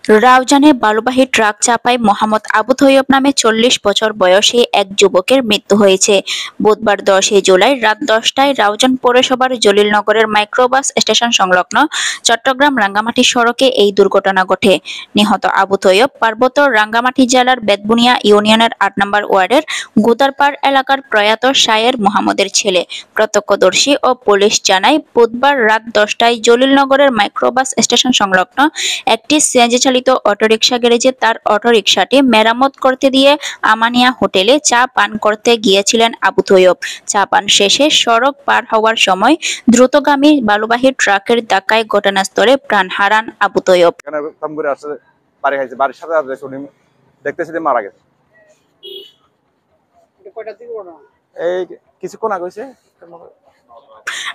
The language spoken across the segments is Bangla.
রাউজানে বালুবাহী ট্রাক চাপায় মোহাম্মদ আবু তৈয়ব নামে ৪০ বছর বয়সী এক যুবকের মৃত্যু হয়েছে। বুধবার ১০ জুলাই রাত ১০টায় রাউজান পৌরসভার জলিলনগরের মাইক্রোবাস স্টেশন সংলগ্ন চট্টগ্রাম রাঙ্গামাটি সড়কে এই দুর্ঘটনা ঘটে। নিহত আবু তৈয়ব পার্বত্য রাঙ্গামাটি জেলার বেতবুনিয়া ইউনিয়নের ৮ নম্বর ওয়ার্ডের গোদারপাড় এলাকার প্রয়াত শায়ের মোহাম্মদের ছেলে। প্রত্যক্ষদর্শী ও পুলিশ জানায়, বুধবার রাত ১০টায় জলিলনগরের মাইক্রোবাস স্টেশন সংলগ্ন একটি সিএনজি চালিত অটোরিকশা গ্যারেজে তার অটোরিকশাটি মেরামত করতে দিয়ে আমানিয়া হোটেলে চা পান করতে গিয়েছিলেন আবু তৈয়ব। চা পান শেষে সড়ক পার হওয়ার সময় দ্রুতগামী বালুবাহী ট্রাকের ধাক্কায় ঘটনাস্থলে প্রাণ হারান আবু তৈয়ব। মারা গেছে এই কিছুক্ষণ আগে হয়েছে।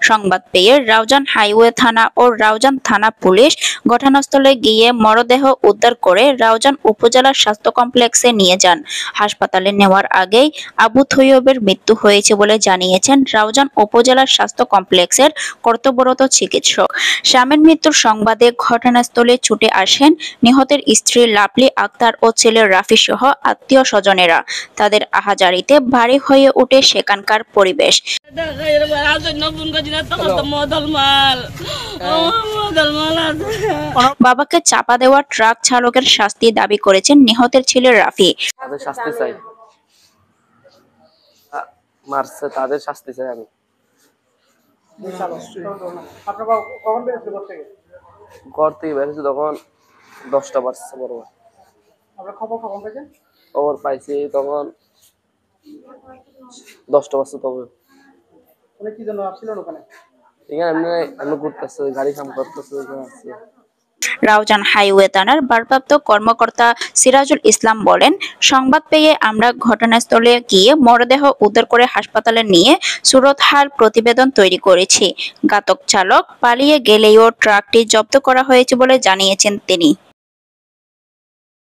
সংবাদ পেয়ে রাউজান হাইওয়ে থানা ও রাউজান থানা পুলিশ ঘটনাস্থলে গিয়ে মরদেহ উদ্ধার করে রাউজান উপজেলা স্বাস্থ্য কমপ্লেক্সে নিয়ে যান। হাসপাতালে নেওয়ার আগেই আবু তৈয়বের মৃত্যু হয়েছে বলে জানিয়েছেন রাউজান উপজেলা স্বাস্থ্য কমপ্লেক্সের কর্তব্যরত চিকিৎসক। স্বামীর মৃত্যুর সংবাদে ঘটনাস্থলে ছুটে আসেন নিহতের স্ত্রী লাভলি আক্তার ও ছেলে রাফি সহ আত্মীয় স্বজনেরা। তাদের আহাজারিতে ভারী হয়ে ওঠে সেখানকার পরিবেশ। বাবাকে চাপা দেওয়া ট্রাক চালকের শাস্তি দাবি করেছেন নিহতের ছেলে রাফি। শাস্তি চাই, মারছে তাদের শাস্তি চাই আমি। ঘর থেকে বেরিয়েছি তখন 10টা বাজছে। বরাবর খবর পাইছি তখন 10টা বাজছে। তবে এমনি ঘুরতেছে, গাড়ি কাম করতেছে। রাউজান হাইওয়ে থানার ভারপ্রাপ্ত কর্মকর্তা সিরাজুল ইসলাম বলেন, সংবাদ পেয়ে আমরা ঘটনাস্থলে গিয়ে মরদেহ উদ্ধার করে হাসপাতালে নিয়ে সুরতহাল প্রতিবেদন তৈরি করেছি। ঘাতক চালক পালিয়ে গেলেও ট্রাকটি জব্দ করা হয়েছে বলে জানিয়েছেন তিনি।